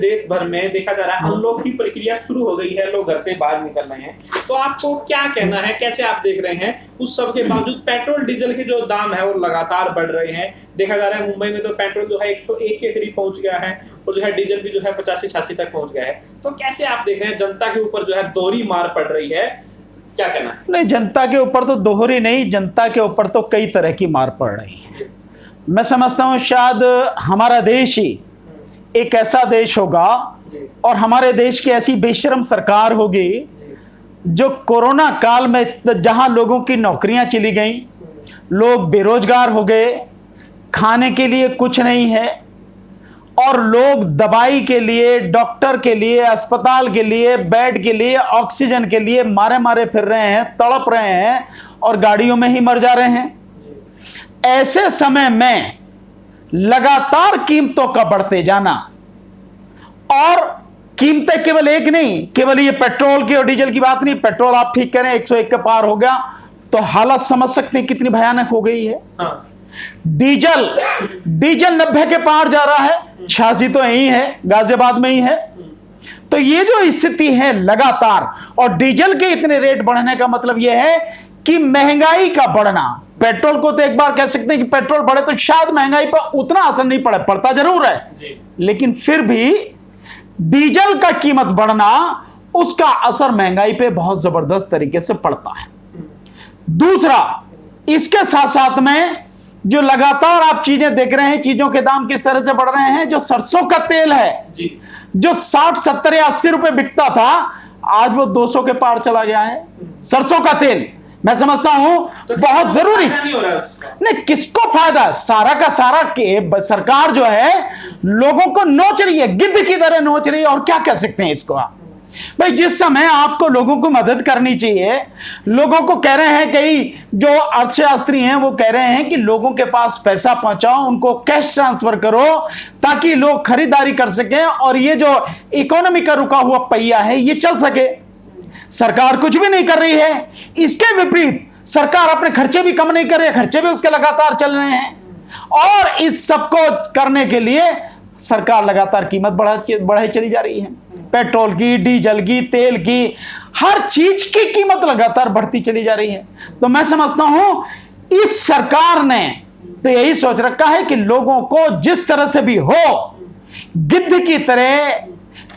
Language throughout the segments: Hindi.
देश भर में देखा जा रहा है अनलॉक की प्रक्रिया शुरू हो गई है, लोग घर से बाहर निकल रहे हैं। तो आपको क्या कहना है, कैसे आप देख रहे हैं उस सब के बावजूद पेट्रोल डीजल के जो दाम है वो लगातार बढ़ रहे हैं। देखा जा रहा है मुंबई में तो पेट्रोल जो है 101 के करीब पहुंच गया है और जो है डीजल भी जो है 85-86 तक पहुंच गया है। तो कैसे आप देख रहे हैं जनता के ऊपर जो है दोहरी मार पड़ रही है, क्या कहना? नहीं, जनता के ऊपर तो दोहरी नहीं, जनता के ऊपर तो कई तरह की मार पड़ रही है। मैं समझता हूँ शायद हमारा देश ही एक ऐसा देश होगा और हमारे देश की ऐसी बेशर्म सरकार होगी जो कोरोना काल में जहां लोगों की नौकरियां चली गई, लोग बेरोजगार हो गए, खाने के लिए कुछ नहीं है और लोग दवाई के लिए, डॉक्टर के लिए, अस्पताल के लिए, बेड के लिए, ऑक्सीजन के लिए मारे मारे फिर रहे हैं, तड़प रहे हैं और गाड़ियों में ही मर जा रहे हैं। ऐसे समय में लगातार कीमतों का बढ़ते जाना, और कीमतें केवल एक नहीं, केवल ये पेट्रोल की और डीजल की बात नहीं, पेट्रोल आप ठीक करें 101 के पार हो गया तो हालत समझ सकते हैं कितनी भयानक हो गई है। हाँ। डीजल 90 के पार जा रहा है, 86 तो यही है, गाजियाबाद में ही है। तो ये जो स्थिति है लगातार, और डीजल के इतने रेट बढ़ने का मतलब यह है कि महंगाई का बढ़ना। पेट्रोल को तो एक बार कह सकते हैं कि पेट्रोल बढ़े तो शायद महंगाई पर उतना असर नहीं पड़े, पड़ता जरूर है, लेकिन फिर भी डीजल का कीमत बढ़ना, उसका असर महंगाई पे बहुत जबरदस्त तरीके से पड़ता है। दूसरा, इसके साथ साथ में जो लगातार आप चीजें देख रहे हैं, चीजों के दाम किस तरह से बढ़ रहे हैं। जो सरसों का तेल है जो 60, 70 या 80 रुपए बिकता था, आज वो 200 के पार चला गया है। सरसों का तेल मैं समझता हूं तो बहुत जरूरी नहीं, किसको फायदा? सारा का सारा के सरकार जो है लोगों को नोच रही है, गिद्ध की तरह नोच रही है। और क्या कह सकते हैं इसको आप? भाई, जिस समय आपको लोगों को मदद करनी चाहिए, लोगों को कह रहे हैं, कई जो अर्थशास्त्री हैं वो कह रहे हैं कि लोगों के पास पैसा पहुंचाओ, उनको कैश ट्रांसफर करो ताकि लोग खरीदारी कर सकें और ये जो इकोनॉमी का रुका हुआ पहिया है ये चल सके। सरकार कुछ भी नहीं कर रही है। इसके विपरीत सरकार अपने खर्चे भी कम नहीं कर रही है, खर्चे भी उसके लगातार चल रहे हैं। और इस सबको करने के लिए सरकार लगातार कीमत बढ़ाई चली जा रही है। पेट्रोल की, डीजल की, तेल की, हर चीज की कीमत लगातार बढ़ती चली जा रही है। तो मैं समझता हूं इस सरकार ने तो यही सोच रखा है कि लोगों को जिस तरह से भी हो, गिद्ध की तरह,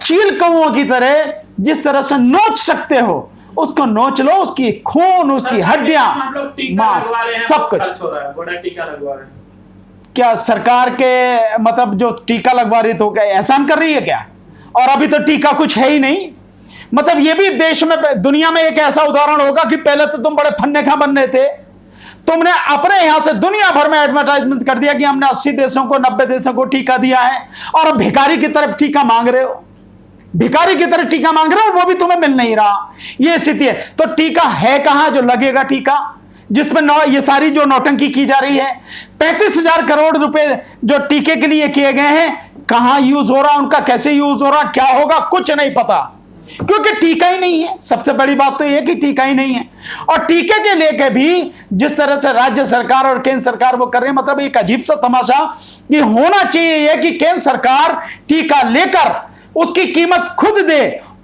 चील कौओं की तरह जिस तरह से नोच सकते हो उसको नोच लो, उसकी खून, उसकी हड्डियां, मांस, सब कुछ। टीका लगवा रहे हैं क्या सरकार के मतलब जो टीका लगवा रही तो क्या एहसान कर रही है क्या? और अभी तो टीका कुछ है ही नहीं। मतलब ये भी देश में, दुनिया में एक ऐसा उदाहरण होगा कि पहले तो तुम बड़े फन्ने खा बन रहे थे, तुमने अपने यहां से दुनिया भर में एडवर्टाइजमेंट कर दिया कि हमने 80 देशों को, 90 देशों को टीका दिया है, और अब भिखारी की तरफ टीका मांग रहे हो, भिखारी की तरह टीका मांग रहे हो, वो भी तुम्हें मिल नहीं रहा। ये स्थिति है। तो टीका है कहां जो लगेगा टीका, जिसमें ये सारी जो नौटंकी की जा रही है। 35,000 करोड़ रुपए जो टीके के लिए किए गए हैं, कहां यूज हो रहा, उनका कैसे यूज हो रहा, क्या होगा, कुछ नहीं पता, क्योंकि टीका ही नहीं है। सबसे बड़ी बात तो यह कि टीका ही नहीं है। और टीके के लेके भी जिस तरह से राज्य सरकार और केंद्र सरकार वो कर रहे हैं, मतलब एक अजीब सा तमाशा कि होना चाहिए यह कि केंद्र सरकार टीका लेकर उसकी कीमत खुद दे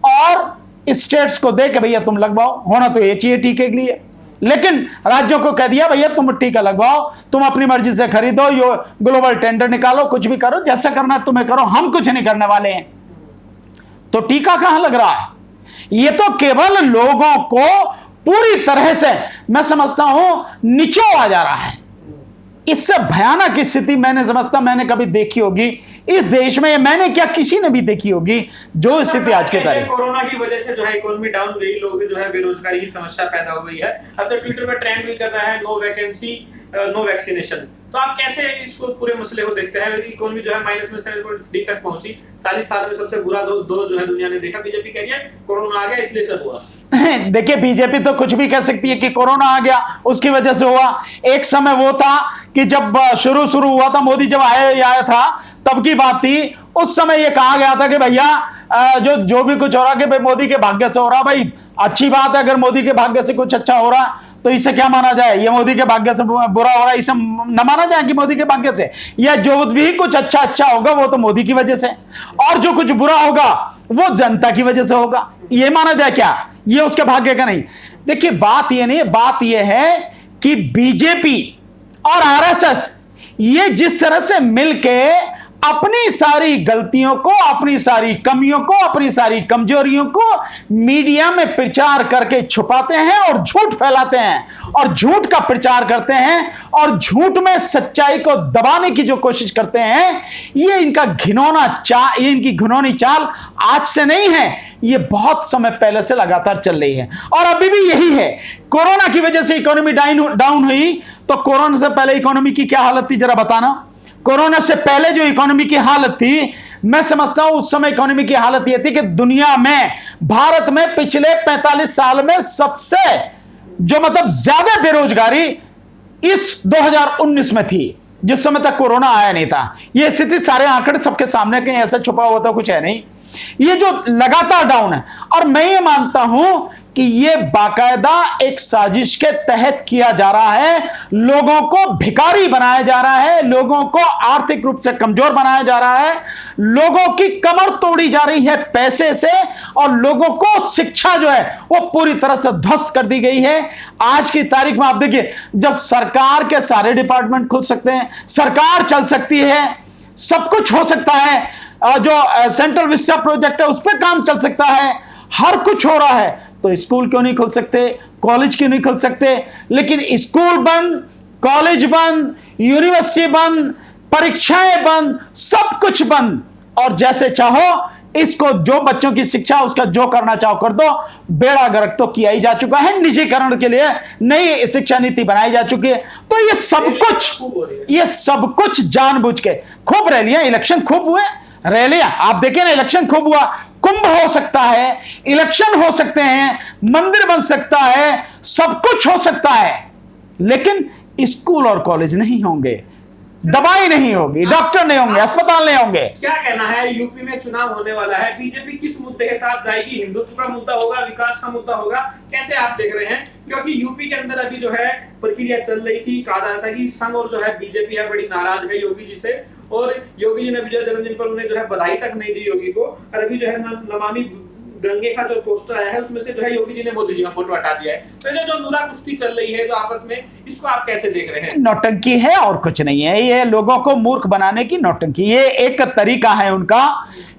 और स्टेट्स को दे कि भैया तुम लगवाओ। होना तो ये चाहिए टीके के लिए, लेकिन राज्यों को कह दिया भैया तुम टीका लगवाओ, तुम अपनी मर्जी से खरीदो, यो ग्लोबल टेंडर निकालो, कुछ भी करो, जैसा करना है तुम्हें करो, हम कुछ नहीं करने वाले हैं। तो टीका कहां लग रहा है? ये तो केवल लोगों को पूरी तरह से, मैं समझता हूं, निचोड़ा जा रहा है। इससे भयानक स्थिति मैंने समझता मैंने कभी देखी होगी इस देश में, मैंने क्या किसी ने भी देखी होगी जो स्थिति आज के तारीख। कोरोना की वजह से जो है इकोनॉमी डाउन गई, लोग जो है बेरोजगारी की समस्या पैदा हो गई है। अब तो ट्विटर पर ट्रेंड भी कर रहा है नो वैकेंसी नो वैक्सीनेशन। तो आप कैसे इसको पूरे मसले को देखते हैं? इकोनॉमी जो है माइनस में 7.3 तक पहुंची, 40 साल में सबसे बुरा दो जो है दुनिया ने देखा। बीजेपी कह रही है कोरोना आ गया इसलिए सब हुआ। देखिए, बीजेपी तो कुछ भी कह सकती है कि कोरोना आ गया उसकी वजह से हुआ। एक समय वो था कि जब शुरू हुआ था, मोदी जब आया था तब की बात थी। उस समय ये कहा गया था कि भैया जो भी कुछ हो रहा कि भाई मोदी के भाग्य से हो रहा। भाई अच्छी बात है अगर मोदी के भाग्य से कुछ अच्छा हो रहा, तो इसे क्या माना जाए? ये मोदी के भाग्य से बुरा हो रहा है, इसे न माना जाए कि मोदी के भाग्य से? या जो भी कुछ अच्छा होगा वो तो मोदी की वजह से, और जो कुछ बुरा होगा वो जनता की वजह से होगा, ये माना जाए क्या? ये उसके भाग्य का नहीं। देखिए बात ये नहीं, बात ये है कि बीजेपी और आरएसएस ये जिस तरह से मिलके अपनी सारी गलतियों को, अपनी सारी कमियों को, अपनी सारी कमजोरियों को मीडिया में प्रचार करके छुपाते हैं और झूठ फैलाते हैं और झूठ का प्रचार करते हैं और झूठ में सच्चाई को दबाने की जो कोशिश करते हैं, ये इनका ये इनकी घिनौनी चाल आज से नहीं है, ये बहुत समय पहले से लगातार चल रही है और अभी भी यही है। कोरोना की वजह से इकोनॉमी डाउन हुई, तो कोरोना से पहले इकोनॉमी की क्या हालत थी जरा बताना? कोरोना से पहले जो इकोनॉमी की हालत थी, मैं समझता हूं उस समय इकोनॉमी की हालत यह थी कि दुनिया में, भारत में पिछले 45 साल में सबसे जो मतलब ज्यादा बेरोजगारी इस 2019 में थी, जिस समय तक कोरोना आया नहीं था। यह स्थिति सारे आंकड़े सबके सामने, कहीं ऐसा छुपा हुआ तो कुछ है नहीं। ये जो लगातार डाउन है, और मैं ये मानता हूं कि ये बाकायदा एक साजिश के तहत किया जा रहा है, लोगों को भिखारी बनाया जा रहा है, लोगों को आर्थिक रूप से कमजोर बनाया जा रहा है, लोगों की कमर तोड़ी जा रही है पैसे से, और लोगों को शिक्षा जो है वो पूरी तरह से ध्वस्त कर दी गई है। आज की तारीख में आप देखिए, जब सरकार के सारे डिपार्टमेंट खुल सकते हैं, सरकार चल सकती है, सब कुछ हो सकता है, जो सेंट्रल विस्टा प्रोजेक्ट है उस पर काम चल सकता है, हर कुछ हो रहा है, तो स्कूल क्यों नहीं खुल सकते, कॉलेज क्यों नहीं खुल सकते? लेकिन स्कूल बंद, कॉलेज बंद, यूनिवर्सिटी बंद, परीक्षाएं बंद, सब कुछ बंद, और जैसे चाहो इसको, जो बच्चों की शिक्षा उसका जो करना चाहो कर दो। बेड़ा गर्क तो किया ही जा चुका है, निजीकरण के लिए नई शिक्षा नीति बनाई जा चुकी है। तो ये सब कुछ जानबूझ के खूब रैलियां, इलेक्शन खूब हुए, रैलियां आप देखिए ना, इलेक्शन खूब हुआ, कुंभ हो सकता है, इलेक्शन हो सकते हैं, मंदिर बन सकता है, सब कुछ हो सकता है, लेकिन स्कूल और कॉलेज नहीं होंगे, दवाई नहीं होगी, डॉक्टर नहीं होंगे, अस्पताल नहीं होंगे। क्या कहना है? यूपी में चुनाव होने वाला है, बीजेपी किस मुद्दे के साथ जाएगी? हिंदुत्व का मुद्दा होगा, विकास का मुद्दा होगा, कैसे आप देख रहे हैं? क्योंकि यूपी के अंदर अभी जो है प्रक्रिया चल रही थी, कहा जा रहा था कि संघ और जो है बीजेपी है बड़ी नाराज है योगी जी से, और योगी जी ने विजय जन्मदिन पर उन्हें जो है बधाई तक नहीं दी योगी को, और अभी जो है नमामि गंगे का जो पोस्टर आया है उसमें से जो है योगी जी ने मोदी जी का फोटो हटा दिया है। तो जो नुरा कुश्ती चल रही है जो आपस में, इसको आप कैसे देख रहे हैं? नौटंकी है और कुछ नहीं है, ये लोगों को मूर्ख बनाने की नौटंकी। ये एक तरीका है उनका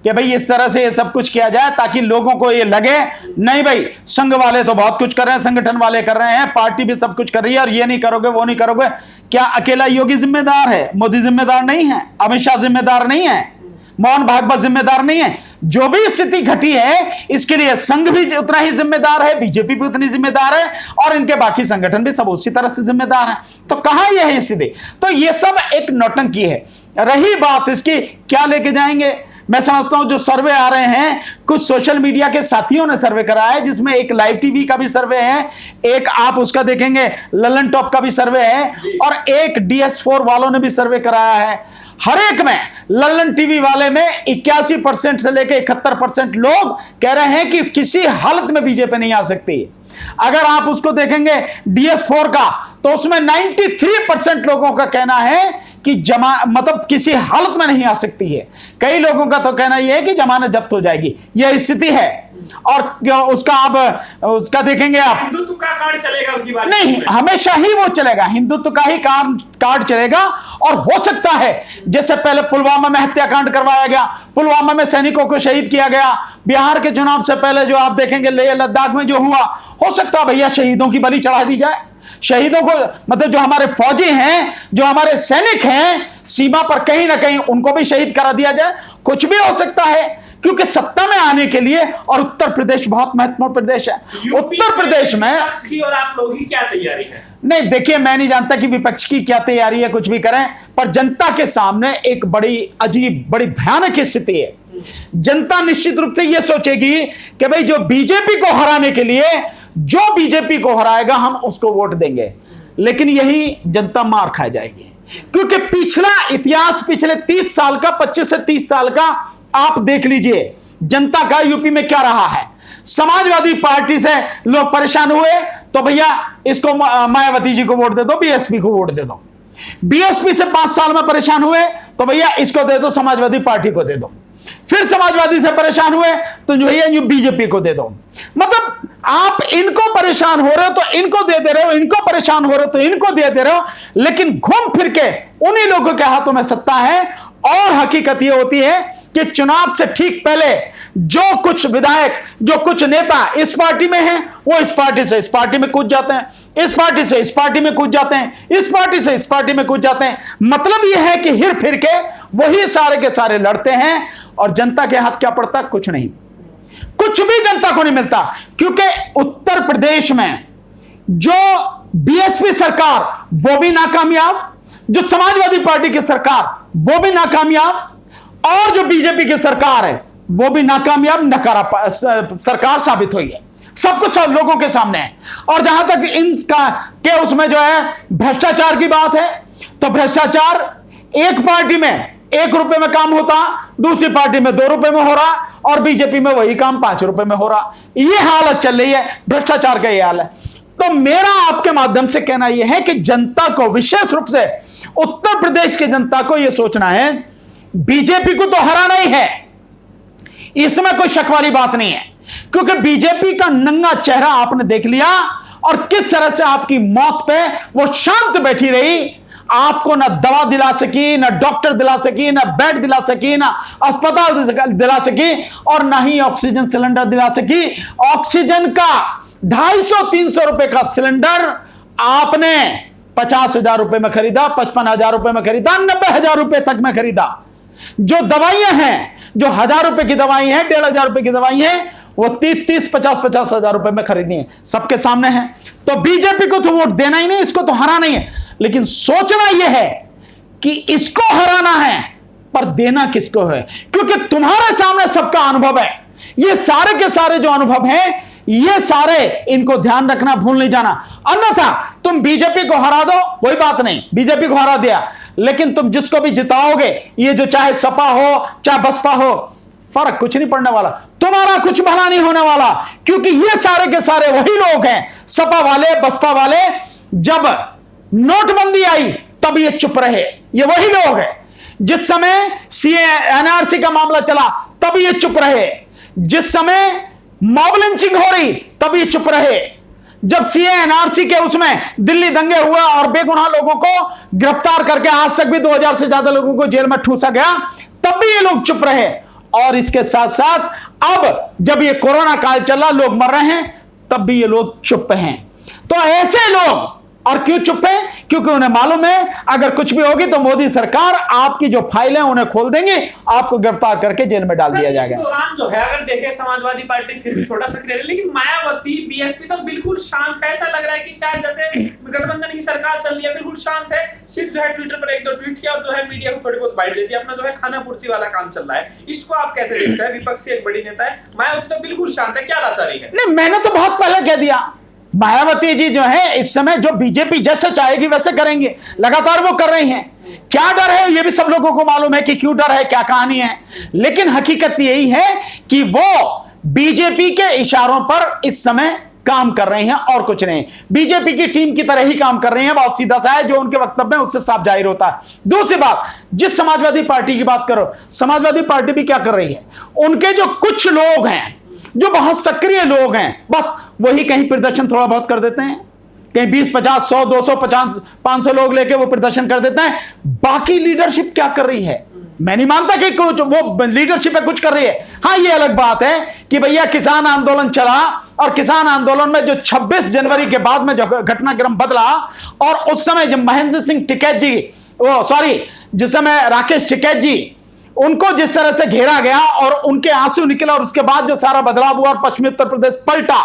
कि भाई इस तरह से ये सब कुछ किया जाए ताकि लोगों को ये लगे नहीं भाई संघ वाले तो बहुत कुछ कर रहे हैं, संगठन वाले कर रहे हैं, पार्टी भी सब कुछ कर रही है, और ये नहीं करोगे वो नहीं करोगे। क्या अकेला योगी जिम्मेदार है? मोदी जिम्मेदार नहीं है, अमित शाह जिम्मेदार नहीं है, मोहन भागवत जिम्मेदार नहीं है। जो भी स्थिति घटी है इसके लिए संघ भी उतना ही जिम्मेदार है, बीजेपी भी उतनी जिम्मेदार है, और इनके बाकी संगठन भी सब उसी तरह से जिम्मेदार हैं। तो कहां यह है स्थिति? तो ये सब एक नौटंकी है। रही बात इसकी क्या लेके जाएंगे, मैं समझता हूं जो सर्वे आ रहे हैं, कुछ सोशल मीडिया के साथियों ने सर्वे कराया है, जिसमें एक लाइव टीवी का भी सर्वे है, एक आप उसका देखेंगे ललन टॉप का भी सर्वे है, और एक DS4 वालों ने भी सर्वे कराया है। हर एक में, ललन टीवी वाले में 81% से लेकर 71% लोग कह रहे हैं कि किसी हालत में बीजेपी नहीं आ सकती। अगर आप उसको देखेंगे DS4 का, तो उसमें 93% लोगों का कहना है कि मतलब किसी हालत में नहीं आ सकती है। कई लोगों का तो कहना यह है कि जमानत जब्त हो जाएगी, यह स्थिति है। और उसका आप उसका देखेंगे आप, हिंदुत्व का कार्ड चलेगा उनकी बात नहीं, हमेशा ही वो चलेगा, हिंदुत्व का ही कार्ड चलेगा। और हो सकता है जैसे पहले पुलवामा में हत्याकांड करवाया गया, पुलवामा में सैनिकों को शहीद किया गया, बिहार के चुनाव से पहले जो आप देखेंगे लेह लद्दाख में जो हुआ, हो सकता है भैया शहीदों की बलि चढ़ा दी जाए, शहीदों को, मतलब जो हमारे फौजी हैं, जो हमारे सैनिक हैं सीमा पर, कहीं ना कहीं उनको भी शहीद करा दिया जाए। कुछ भी हो सकता है, क्योंकि सत्ता में आने के लिए, और उत्तर प्रदेश बहुत महत्वपूर्ण प्रदेश है, उत्तर प्रदेश में विपक्ष की और आप लोगों की क्या तैयारी है? नहीं देखिए, मैं नहीं जानता कि विपक्ष की क्या तैयारी है, कुछ भी करें, पर जनता के सामने एक बड़ी अजीब, बड़ी भयानक स्थिति है। जनता निश्चित रूप से यह सोचेगी कि भाई जो बीजेपी को हराने के लिए, जो बीजेपी को हराएगा हम उसको वोट देंगे, लेकिन यही जनता मार खा जाएगी। क्योंकि पिछला इतिहास, पिछले 30 साल का, 25 से 30 साल का आप देख लीजिए जनता का यूपी में क्या रहा है। समाजवादी पार्टी से लोग परेशान हुए तो भैया इसको मायावती जी को वोट दे दो, बीएसपी को वोट दे दो। बीएसपी से 5 साल में परेशान हुए तो भैया इसको दे दो, समाजवादी पार्टी को दे दो। फिर समाजवादी से परेशान हुए तो जो भैया यूं बीजेपी को दे दो। मतलब आप इनको परेशान हो रहे हो तो इनको देते रहो, इनको परेशान हो रहे हो तो इनको देते रहो, लेकिन घूम फिर के उन्हीं लोगों के हाथों में सत्ता है। और हकीकत यह होती है कि चुनाव से ठीक पहले जो कुछ विधायक, जो कुछ नेता इस पार्टी में हैं, वो इस पार्टी से इस पार्टी में कूद जाते हैं, इस पार्टी से इस पार्टी में कूद जाते हैं, इस पार्टी से इस पार्टी में कूद जाते हैं। मतलब यह है कि हिर फिर के वही सारे के सारे लड़ते हैं और जनता के हाथ क्या पड़ता? कुछ नहीं, कुछ भी जनता को नहीं मिलता। क्योंकि उत्तर प्रदेश में जो बीएसपी सरकार वो भी नाकामयाब, जो समाजवादी पार्टी की सरकार वो भी नाकामयाब, और जो बीजेपी की सरकार है वो भी नाकामयाब नकारा सरकार साबित हुई है। सब कुछ सब लोगों के सामने है। और जहां तक इनका के उसमें जो है भ्रष्टाचार की बात है, तो भ्रष्टाचार एक पार्टी में 1 रुपए में काम होता, दूसरी पार्टी में 2 रुपए में हो रहा, और बीजेपी में वही काम 5 रुपए में हो रहा। यह हालत चल रही है, भ्रष्टाचार का यह हाल है। तो मेरा आपके माध्यम से कहना यह है कि जनता को, विशेष रूप से उत्तर प्रदेश की जनता को यह सोचना है, बीजेपी को तो हराना ही है, इसमें कोई शक वाली बात नहीं है। क्योंकि बीजेपी का नंगा चेहरा आपने देख लिया, और किस तरह से आपकी मौत पे वो शांत बैठी रही। आपको ना दवा दिला सकी, ना डॉक्टर दिला सकी, ना बेड दिला सकी, ना अस्पताल दिला सकी, और ना ही ऑक्सीजन सिलेंडर दिला सकी। ऑक्सीजन का 250-300 रुपए का सिलेंडर आपने 50,000 रुपए में खरीदा, 55,000 रुपए में खरीदा, 90,000 रुपए तक में खरीदा। जो दवाइयां हैं, जो 1,000 रुपए की दवाई हैं, 1,500 रुपए की दवाई हैं, वो 30-30, 50-50,000 रुपए में खरीदनी है, सबके सामने है। तो बीजेपी को तो वोट देना ही नहीं, इसको तो हराना ही है। लेकिन सोचना यह है कि इसको हराना है, पर देना किसको है? क्योंकि तुम्हारे सामने सबका अनुभव है। ये सारे के सारे जो अनुभव हैं, ये सारे इनको ध्यान रखना, भूल नहीं जाना। अन्यथा तुम बीजेपी को हरा दो, कोई बात नहीं, बीजेपी को हरा दिया, लेकिन तुम जिसको भी जिताओगे, ये जो चाहे सपा हो चाहे बसपा हो, फर्क कुछ नहीं पड़ने वाला, तुम्हारा कुछ भला नहीं होने वाला। क्योंकि ये सारे के सारे वही लोग हैं, सपा वाले, बसपा वाले। जब नोटबंदी आई तब ये चुप रहे, ये वही लोग हैं। जिस समय सीए एनआरसी का मामला चला तब ये चुप रहे, जिस समय मॉब लिंचिंग हो रही तब ये चुप रहे, जब सीए एनआरसी के उसमें दिल्ली दंगे हुआ और बेगुनाह लोगों को गिरफ्तार करके आज तक भी 2000 से ज्यादा लोगों को जेल में ठूसा गया, तब भी ये लोग चुप रहे। और इसके साथ साथ अब जब ये कोरोना काल चला, लोग मर रहे हैं, तब भी ये लोग चुप हैं। तो ऐसे लोग, और क्यों चुप है? क्योंकि उन्हें मालूम है अगर कुछ भी होगी तो मोदी सरकार आपकी जो फाइलें उन्हें खोल देंगे, आपको गिरफ्तार करके जेल में डाल दिया जाएगा। इस दौरान जो है, अगर देखें समाजवादी पार्टी फिर भी थोड़ा सक्रिय है, लेकिन मायावती, बीएसपी तो बिल्कुल शांत है। ऐसा लग रहा है कि शायद जैसे गठबंधन की सरकार चल रही है, बिल्कुल शांत है। सिर्फ जो है ट्विटर पर 1-2 ट्वीट किया और जो है मीडिया को थोड़ी बहुत बाइट दे दी, अपना जो है खाना पूर्ति वाला काम चल रहा है। इसको आप कैसे देखते हैं? विपक्ष की एक बड़ी नेता है, मायावती तो बिल्कुल शांत है, क्या लाचारी है? नहीं, मैंने तो बहुत पहले कह दिया, मायावती जी जो है इस समय जो बीजेपी जैसे चाहेगी वैसे करेंगे, लगातार वो कर रही हैं। क्या डर है ये भी सब लोगों को मालूम है कि क्यों डर है, क्या कहानी है। लेकिन हकीकत यही है कि वो बीजेपी के इशारों पर इस समय काम कर रहे हैं और कुछ नहीं। बीजेपी की टीम की तरह ही काम कर रहे हैं, बहुत सीधा सा है, जो उनके वक्तव्य में उससे साफ जाहिर होता है। दूसरी बात, जिस समाजवादी पार्टी की बात करो, समाजवादी पार्टी भी क्या कर रही है, उनके जो कुछ लोग हैं, जो बहुत सक्रिय लोग हैं, बस वही कहीं प्रदर्शन थोड़ा बहुत कर देते हैं, कहीं 20, 50, 100, 200, 50, 500 लोग लेके वो प्रदर्शन कर देते हैं। बाकी लीडरशिप क्या कर रही है? मैं नहीं मानता कि कुछ वो लीडरशिप है कुछ कर रही है। हाँ, ये अलग बात है कि भैया किसान आंदोलन चला, और किसान आंदोलन में जो 26 जनवरी के बाद में जो घटनाक्रम बदला, और उस समय जब महेंद्र सिंह टिकैत जी, जिस समय राकेश टिकैत जी, उनको जिस तरह से घेरा गया और उनके आंसू निकला, और उसके बाद जो सारा बदलाव हुआ और पश्चिमी उत्तर प्रदेश पलटा,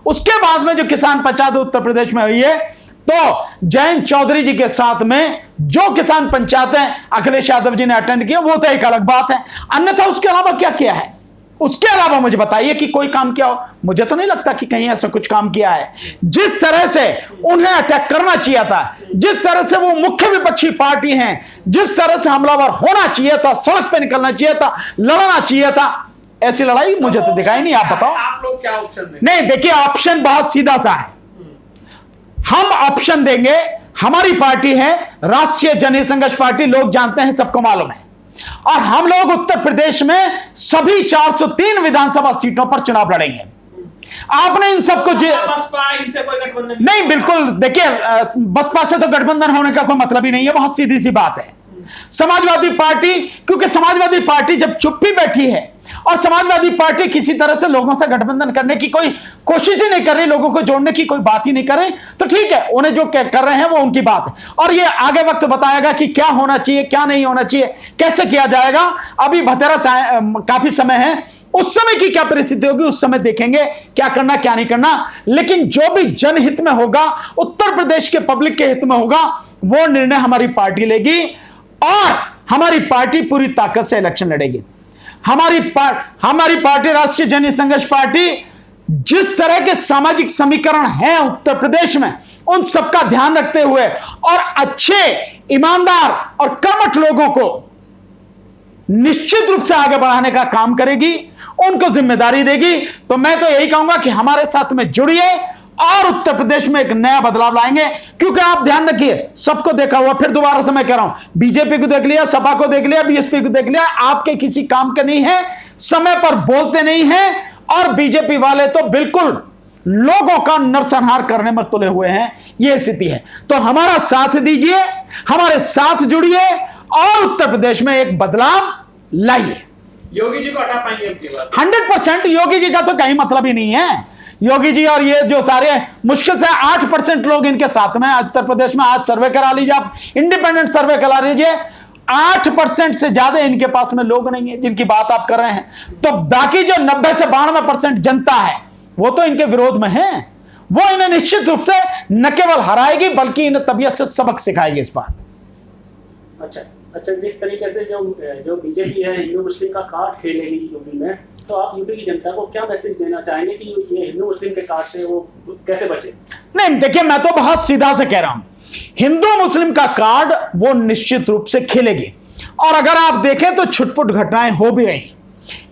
उसके बाद में जो किसान पंचायत उत्तर प्रदेश में हुई है, तो जयंत चौधरी जी के साथ में जो किसान पंचायतें अखिलेश यादव जी ने अटेंड किया, वो तो एक अलग बात है। अन्यथा उसके अलावा क्या किया है? उसके अलावा मुझे बताइए कि कोई काम किया हो? मुझे तो नहीं लगता कि कहीं ऐसा कुछ काम किया है। जिस तरह से उन्हें अटैक करना चाहिए था, जिस तरह से वो मुख्य विपक्षी पार्टी हैं, जिस तरह से हमलावर होना चाहिए था, सड़क पे निकलना चाहिए था, लड़ना चाहिए था, ऐसी लड़ाई मुझे तो दिखाई नहीं। आप बताओ, आप लोग क्या ऑप्शन दें? नहीं, देखिए ऑप्शन बहुत सीधा सा है। हम ऑप्शन देंगे, हमारी पार्टी है राष्ट्रीय जनहित संघर्ष पार्टी, लोग जानते हैं, सबको मालूम है, और हम लोग उत्तर प्रदेश में सभी 403 विधानसभा सीटों पर चुनाव लड़ेंगे। आपने इन सबको बसपा इनसे कोई गठबंधन नहीं, बिल्कुल देखिए, बसपा से तो गठबंधन होने का कोई मतलब ही नहीं है, बहुत सीधी सी बात है। समाजवादी पार्टी, क्योंकि समाजवादी पार्टी जब चुप ही बैठी है और समाजवादी पार्टी किसी तरह से लोगों से गठबंधन करने की कोई कोशिश ही नहीं कर रही, लोगों को जोड़ने की कोई बात ही नहीं कर रही, तो ठीक है, उन्हें जो कर रहे हैं वो उनकी बात है, और ये आगे वक्त बताएगा कि क्या होना चाहिए, क्या नहीं होना चाहिए, कैसे किया जाएगा। अभी भतेरा काफी समय है, उस समय की क्या परिस्थिति होगी उस समय देखेंगे, क्या करना क्या नहीं करना। लेकिन जो भी जनहित में होगा, उत्तर प्रदेश के पब्लिक के हित में होगा, वो निर्णय हमारी पार्टी लेगी, और हमारी पार्टी पूरी ताकत से इलेक्शन लड़ेगी। हमारी पार्टी राष्ट्रीय जनहित संघर्ष पार्टी जिस तरह के सामाजिक समीकरण हैं उत्तर प्रदेश में, उन सबका ध्यान रखते हुए और अच्छे, ईमानदार और कर्मठ लोगों को निश्चित रूप से आगे बढ़ाने का काम करेगी, उनको जिम्मेदारी देगी। तो मैं तो यही कहूंगा कि हमारे साथ में जुड़िए और उत्तर प्रदेश में एक नया बदलाव लाएंगे। क्योंकि आप ध्यान रखिए, सबको देखा हुआ, फिर दोबारा से मैं कह रहा हूं, बीजेपी को देख लिया, सपा को देख लिया, बीएसपी को देख लिया, आपके किसी काम के नहीं है, समय पर बोलते नहीं है, और बीजेपी वाले तो बिल्कुल लोगों का नरसंहार करने में तुले हुए हैं। यह स्थिति है। तो हमारा साथ दीजिए, हमारे साथ जुड़िए और उत्तर प्रदेश में एक बदलाव लाइए। योगी जी को हटा पाएंगे आपकी बात? 100% योगी जी का तो कहीं मतलब ही नहीं है। योगी जी और ये जो सारे, मुश्किल से 8% लोग इनके साथ में उत्तर प्रदेश में। आज सर्वे करा लीजिए, आप इंडिपेंडेंट सर्वे करा लीजिए, 8% से ज्यादा इनके पास में लोग नहीं है जिनकी बात आप कर रहे हैं। तो बाकी जो 90 से 92% जनता है, वो तो इनके विरोध में है। वो इन्हें निश्चित रूप से न केवल हराएगी, बल्कि इन्हें तबीयत से सबक सिखाएगी इस बार। अच्छा, जिस तरीके से जो बीजेपी है हिंदू मुस्लिम का कार्ड खेलेगी यूपी में, तो आप यूपी की जनता को क्या मैसेज देना चाहेंगे कि ये हिंदू मुस्लिम के कार्ड से वो कैसे बचे? नहीं, देखिए, मैं तो बहुत सीधा से कह रहा हूं, हिंदू मुस्लिम का कार्ड वो निश्चित रूप से खेलेगी। और अगर आप देखें तो छुटपुट घटनाएं हो भी रही।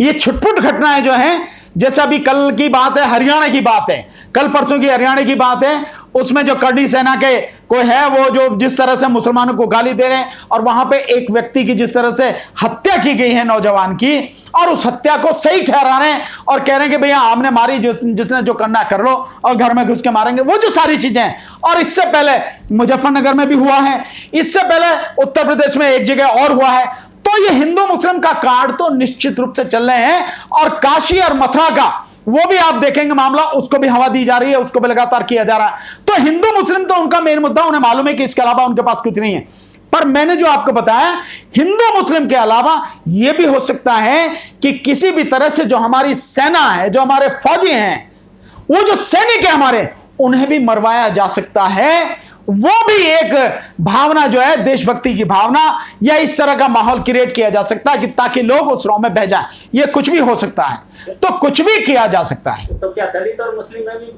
ये छुटपुट घटनाएं जो हैं, जैसे अभी कल की बात है, हरियाणा की बात है, कल परसों की हरियाणा की बात है, उसमें जो करनी सेना के कोई है, वो जो जिस तरह से मुसलमानों को गाली दे रहे हैं, और वहां पे एक व्यक्ति की जिस तरह से हत्या की गई है नौजवान की, और उस हत्या को सही ठहरा रहे हैं और कह रहे हैं कि भैया हमने मारी, जिसने जो करना कर लो, और घर में घुस के मारेंगे, वो जो सारी चीजें हैं। और इससे पहले मुजफ्फरनगर में भी हुआ है, इससे पहले उत्तर प्रदेश में एक जगह और हुआ है। तो ये हिंदू मुस्लिम का कार्ड तो निश्चित रूप से चल रहे हैं, और काशी और मथुरा का वो भी आप देखेंगे मामला, उसको भी हवा दी जा रही है, उसको भी लगातार किया जा रहा है। तो हिंदू मुस्लिम तो उनका मेन मुद्दा, उन्हें मालूम है कि इसके अलावा उनके पास कुछ नहीं है। पर मैंने जो आपको बताया, हिंदू मुस्लिम के अलावा यह भी हो सकता है कि किसी भी तरह से जो हमारी सेना है, जो हमारे फौजी हैं, वो जो सैनिक है हमारे, उन्हें भी मरवाया जा सकता है। वो भी एक भावना जो है, देशभक्ति की भावना, या इस तरह का माहौल क्रिएट किया जा सकता है कि ताकि लोग उस रौ में बह जाएं। ये कुछ भी हो सकता है, तो कुछ भी किया जा सकता है। तो क्या दलित और मुस्लिम में भी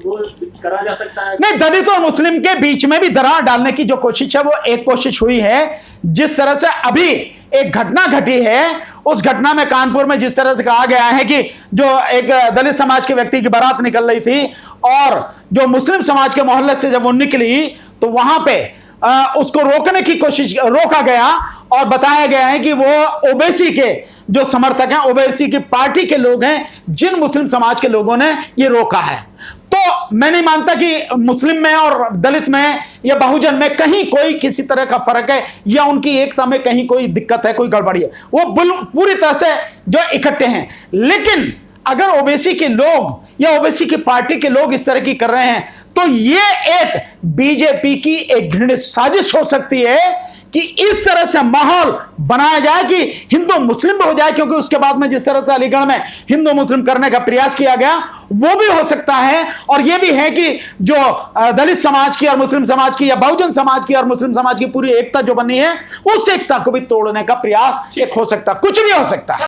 वो करा जा सकता है? नहीं, दलित और मुस्लिम के बीच में भी दरार डालने की जो कोशिश है, वो एक कोशिश हुई है। जिस तरह से अभी एक घटना घटी है, उस घटना में कानपुर में जिस तरह से कहा गया है कि जो एक दलित समाज के व्यक्ति की बारात निकल रही थी, और जो मुस्लिम समाज के मोहल्ले से जब वो निकली, तो वहां पे उसको रोकने की कोशिश, रोका गया, और बताया गया है कि वो ओबीसी के जो समर्थक हैं, ओबीसी की पार्टी के लोग हैं, जिन मुस्लिम समाज के लोगों ने ये रोका है। तो मैं नहीं मानता कि मुस्लिम में और दलित में या बहुजन में कहीं कोई किसी तरह का फर्क है, या उनकी एकता में कहीं कोई दिक्कत है, कोई गड़बड़ी है। वो पूरी तरह से जो इकट्ठे हैं। लेकिन अगर ओबीसी के लोग या ओबीसी की पार्टी के लोग इस तरह की कर रहे हैं, तो ये एक बीजेपी की एक घृणित साजिश हो सकती है कि इस तरह से माहौल बनाया जाए कि हिंदू मुस्लिम हो जाए। क्योंकि उसके बाद में जिस तरह से अलीगढ़ में हिंदू मुस्लिम करने का प्रयास किया गया, वो भी हो सकता है। और ये भी है कि जो दलित समाज की और मुस्लिम समाज की, या बहुजन समाज की और मुस्लिम समाज की पूरी एकता जो बनी है, उस एकता को भी तोड़ने का प्रयास एक हो सकता, कुछ भी हो सकता है।